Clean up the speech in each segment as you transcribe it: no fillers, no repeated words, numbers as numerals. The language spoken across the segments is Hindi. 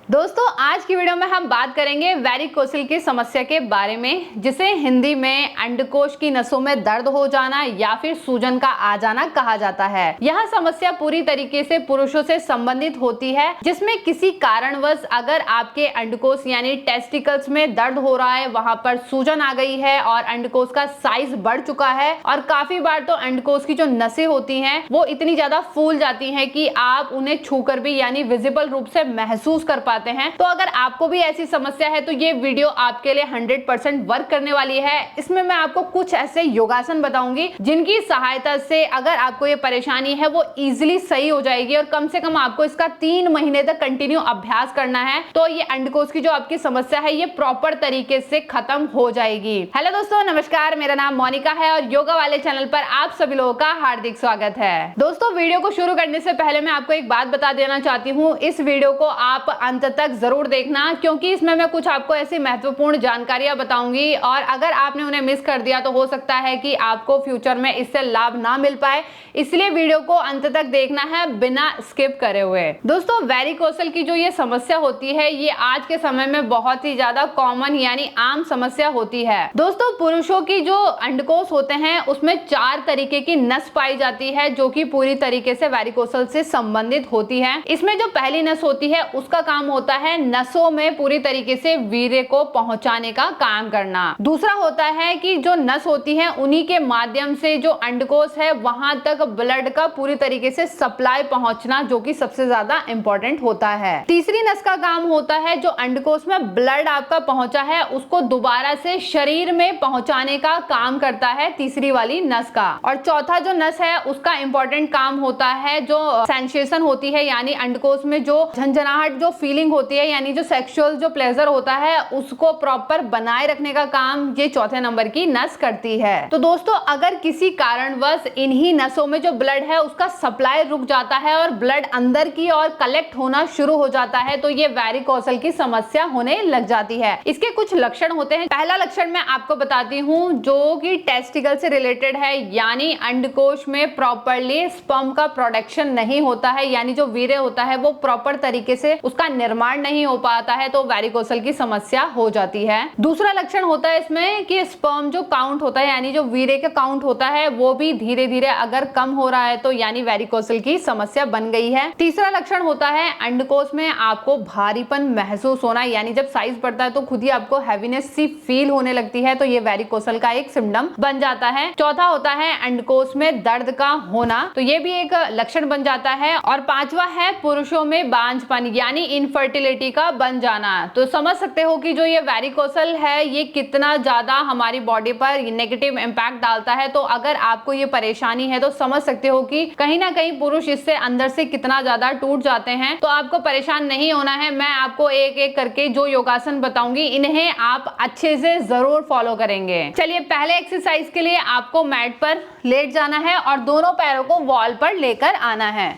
दोस्तों आज की वीडियो में हम बात करेंगे वैरिकोसिल की समस्या के बारे में, जिसे हिंदी में अंडकोश की नसों में दर्द हो जाना या फिर सूजन का आ जाना कहा जाता है। यह समस्या पूरी तरीके से पुरुषों से संबंधित होती है, जिसमें किसी कारणवश अगर आपके अंडकोश यानी टेस्टिकल्स में दर्द हो रहा है, वहां पर सूजन आ गई है और अंडकोश का साइज बढ़ चुका है और काफी बार तो अंडकोश की जो नसें होती हैं वो इतनी ज्यादा फूल जाती हैं कि आप उन्हें छूकर भी यानी विजिबल रूप से महसूस कर पाते हैं। तो अगर आपको भी ऐसी समस्या है तो ये वीडियो आपके लिए 100% वर्क करने वाली है। इसमें मैं आपको कुछ ऐसे योगासन बताऊंगी जिनकी सहायता से अगर आपको ये परेशानी है वो इजीली सही हो जाएगी और कम से कम आपको इसका 3 महीने तक कंटिन्यू अभ्यास करना है, तो ये अंडकोश की जो आपकी समस्या है ये प्रॉपर तरीके से खत्म हो जाएगी। हेलो दोस्तों, नमस्कार, मेरा नाम मोनिका है और योगा वाले चैनल पर आप सभी लोगों का हार्दिक स्वागत है। दोस्तों वीडियो को शुरू करने से पहले मैं आपको एक बात बता देना चाहती हूँ, इस वीडियो को आप अंत तक जरूर देखना, क्योंकि इसमें मैं कुछ आपको ऐसी महत्वपूर्ण जानकारियां बताऊंगी और अगर आपने उन्हें मिस कर दिया तो हो सकता है कि आपको फ्यूचर में इससे लाभ ना मिल पाए, इसलिए वीडियो को अंत तक देखना है बिना स्किप करे हुए। दोस्तों वैरिकोसल की जो ये समस्या होती है ये आज के समय में बहुत ही ज्यादा कॉमन यानी आम समस्या होती है। दोस्तों पुरुषों की जो अंडकोश होते हैं उसमें 4 तरीके की नस पाई जाती है जो कि पूरी तरीके से वैरिकोसल से संबंधित होती है। इसमें जो पहली नस होती है उसका काम होता है नसों में पूरी तरीके से वीर्य को पहुंचाने का काम करना। दूसरा होता है कि जो नस होती है उन्हीं के माध्यम से जो अंडकोश है वहां तक ब्लड का पूरी तरीके से सप्लाई पहुंचना, जो कि सबसे ज्यादा इंपॉर्टेंट होता है। तीसरी नस का काम होता है जो अंडकोश में ब्लड आपका पहुंचा है उसको दोबारा से शरीर में पहुंचाने का काम करता है, तीसरी वाली नस का। और चौथा जो नस है उसका इंपॉर्टेंट काम होता है जो सेंसेशन होती है यानी अंडकोश में जो झंझनाहट जो फीलिंग होती है यानी जो सेक्सुअल जो प्लेजर होता है उसको प्रॉपर बनाए रखने का काम ये चौथे नंबर की नस करती है। तो दोस्तों अगर किसी कारणवश इन्हीं नसों में जो ब्लड है उसका सप्लाई रुक जाता है और ब्लड अंदर की ओर कलेक्ट होना शुरू हो जाता है तो ये वैरिकोसल की समस्या होने लग जाती है। इसके कुछ लक्षण होते हैं। पहला लक्षण मैं आपको बताती हूँ जो कि टेस्टिकल से रिलेटेड है, यानी अंडकोश में प्रॉपरली स्पर्म का प्रोडक्शन नहीं होता है, यानी जो वीर्य होता है वो प्रॉपर तरीके से उसका निर्माण नहीं हो पाता है तो वैरिकोसल की समस्या हो जाती है। दूसरा लक्षण होता है इसमें कि स्पर्म जो काउंट होता है यानी जो वीर्य का काउंट होता है वो भी धीरे धीरे अगर कम हो रहा है तो यानी वैरिकोसल की समस्या बन गई है। तीसरा लक्षण होता है अंडकोश में आपको भारीपन महसूस होना, यानी जब साइज बढ़ता है तो खुद ही आपको हैवीनेस सी फील होने लगती है, तो ये वैरिकोसल का एक सिम्टम बन जाता है। चौथा होता है अंडकोश में दर्द का होना, तो ये भी एक लक्षण बन जाता है। और पांचवा है पुरुषों में बांझपन यानी इनफर्टिलिटी का बन जाना। तो समझ सकते हो कि जो ये वैरिकोसल है ये कितना ज्यादा हमारी बॉडी पर नेगेटिव इंपैक्ट डालता है। तो अगर आपको ये परेशानी है तो समझ सकते हो कि कहीं ना कहीं पुरुष इससे अंदर से कितना ज्यादा टूट जाते हैं। तो आपको परेशान नहीं होना है, मैं आपको एक एक करके जो योगासन बताऊंगी इन्हें आप अच्छे से जरूर फॉलो करेंगे। चलिए पहले एक्सरसाइज के लिए आपको मैट पर लेट जाना है और दोनों पैरों को वॉल पर लेकर आना है।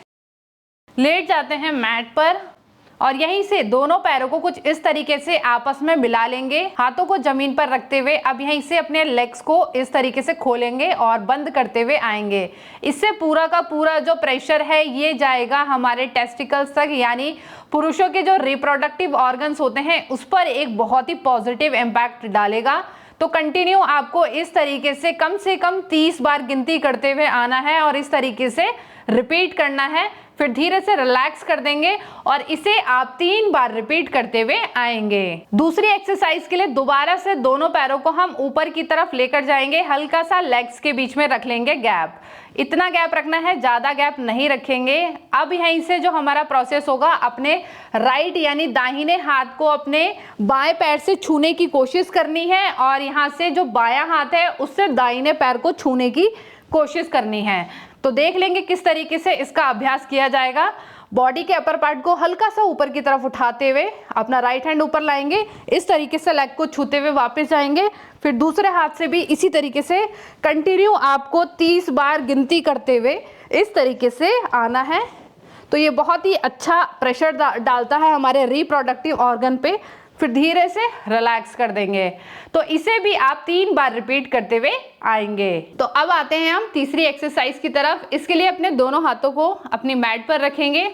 लेट जाते हैं मैट पर और यहीं से दोनों पैरों को कुछ इस तरीके से आपस में मिला लेंगे, हाथों को जमीन पर रखते हुए अब यहीं से अपने लेग्स को इस तरीके से खोलेंगे और बंद करते हुए आएंगे। इससे पूरा का पूरा जो प्रेशर है ये जाएगा हमारे टेस्टिकल्स तक, यानी पुरुषों के जो रिप्रोडक्टिव ऑर्गन्स होते हैं उस पर एक बहुत ही पॉजिटिव इम्पैक्ट डालेगा। तो कंटिन्यू आपको इस तरीके से कम 30 बार गिनती करते हुए आना है और इस तरीके से रिपीट करना है। फिर धीरे से रिलैक्स कर देंगे और इसे आप 3 बार रिपीट करते हुए आएंगे। दूसरी एक्सरसाइज के लिए दोबारा से दोनों पैरों को हम ऊपर की तरफ लेकर जाएंगे, हल्का सा लेग्स के बीच में रख लेंगे गैप, इतना गैप रखना है, ज्यादा गैप नहीं रखेंगे। अब यहीं से जो हमारा प्रोसेस होगा अपने राइट यानी दाहिने हाथ को अपने बाएं पैर से छूने की कोशिश करनी है और यहाँ से जो बायां हाथ है उससे दाहिने पैर को छूने की कोशिश करनी है। तो देख लेंगे किस तरीके से इसका अभ्यास किया जाएगा। बॉडी के अपर पार्ट को हल्का सा ऊपर की तरफ उठाते हुए अपना राइट हैंड ऊपर लाएंगे, इस तरीके से लेग को छूते हुए वापस जाएंगे। फिर दूसरे हाथ से भी इसी तरीके से कंटिन्यू आपको 30 बार गिनती करते हुए इस तरीके से आना है। तो ये बहुत ही अच्छा प्रेशर डालता है हमारे रिप्रोडक्टिव ऑर्गन पे। फिर धीरे से रिलैक्स कर देंगे। तो इसे भी आप 3 बार रिपीट करते हुए आएंगे। तो अब आते हैं हम तीसरी एक्सरसाइज की तरफ। इसके लिए अपने दोनों हाथों को अपनी मैट पर रखेंगे,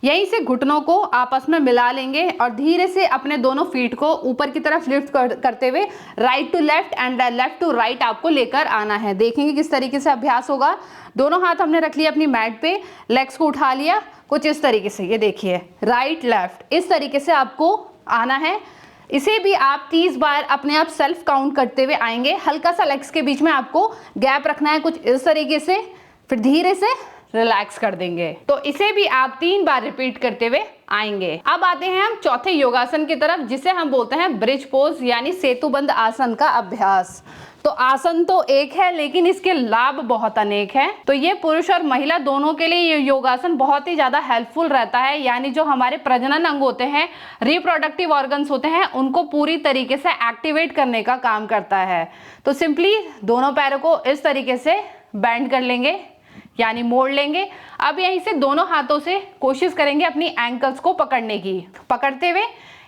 यहीं से घुटनों को आपस में मिला लेंगे और धीरे से अपने दोनों फीट को ऊपर की तरफ लिफ्ट करते हुए right to left and left to right आपको लेकर आना है। देखेंगे किस तरीके से अभ्यास होगा। दोनों हाथ हमने रख लिया अपनी मैट पे, लेग्स को उठा लिया कुछ इस तरीके से, ये देखिए राइट लेफ्ट, इस तरीके से आपको आना है। इसे भी आप 30 बार अपने आप सेल्फ काउंट करते हुए आएंगे। हल्का सा लेग्स के बीच में आपको गैप रखना है कुछ इस तरीके से, फिर धीरे से रिलैक्स कर देंगे। तो इसे भी आप 3 बार रिपीट करते हुए आएंगे। अब आते हैं हम चौथे योगासन की तरफ, जिसे हम बोलते हैं ब्रिज पोज यानी सेतुबंद आसन का अभ्यास। तो आसन तो एक है लेकिन इसके लाभ बहुत अनेक हैं। तो ये पुरुष और महिला दोनों के लिए ये योगासन बहुत ही ज्यादा हेल्पफुल रहता है। यानी जो हमारे प्रजनन अंग होते हैं, रिप्रोडक्टिव ऑर्गन्स होते हैं, उनको पूरी तरीके से एक्टिवेट करने का काम करता है। तो सिंपली दोनों पैरों को इस तरीके से बेंड कर लेंगे यानी मोड़ लेंगे। अब यहीं से दोनों हाथों से कोशिश करेंगे अपनी एंकल्स को पकड़ने की। पकड़ते हुए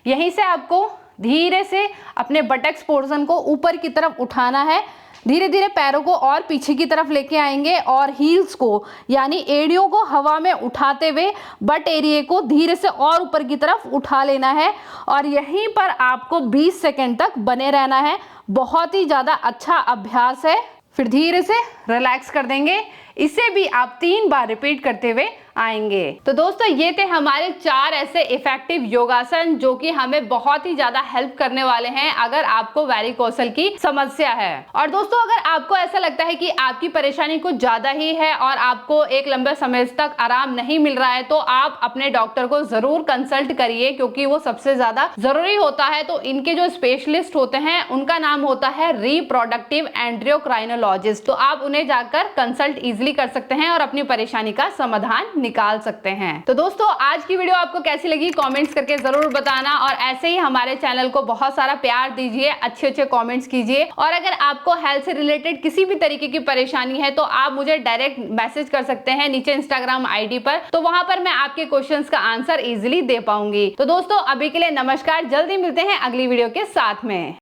यहीं से आपको धीरे से अपने बटक्स पोर्शन को ऊपर की तरफ उठाना है। धीरे धीरे पैरों को और पीछे की तरफ लेके आएंगे और हील्स को यानी एड़ियों को हवा में उठाते हुए बट एरिया को धीरे से और ऊपर की तरफ उठा लेना है और यहीं पर आपको 20 सेकंड तक बने रहना है। बहुत ही ज़्यादा अच्छा अभ्यास है। फिर धीरे से रिलैक्स कर देंगे। इसे भी आप 3 बार रिपीट करते हुए आएंगे। तो दोस्तों ये थे हमारे 4 ऐसे इफेक्टिव योगासन जो कि हमें बहुत ही ज्यादा हेल्प करने वाले हैं अगर आपको वेरिकोसल की समस्या है। और दोस्तों अगर आपको ऐसा लगता है कि आपकी परेशानी कुछ ज्यादा ही है और आपको एक लंबे समय तक आराम नहीं मिल रहा है, तो आप अपने डॉक्टर को जरूर कंसल्ट करिए, क्योंकि वो सबसे ज्यादा जरूरी होता है। तो इनके जो स्पेशलिस्ट होते हैं उनका नाम होता है रिप्रोडक्टिव एंड्रोक्राइनोलॉजिस्ट। तो आप उन्हें जाकर कंसल्ट इजिली कर सकते हैं और अपनी परेशानी का समाधान निकाल सकते हैं। तो दोस्तों आज की वीडियो आपको कैसी लगी कमेंट्स करके जरूर बताना और ऐसे ही हमारे चैनल को बहुत सारा प्यार दीजिए, अच्छे अच्छे कमेंट्स कीजिए। और अगर आपको हेल्थ से रिलेटेड किसी भी तरीके की परेशानी है तो आप मुझे डायरेक्ट मैसेज कर सकते हैं नीचे इंस्टाग्राम आईडी पर। तो वहां पर मैं आपके क्वेश्चंस का आंसर इजीली दे पाऊंगी। तो दोस्तों अभी के लिए नमस्कार, जल्दी मिलते हैं अगली वीडियो के साथ में।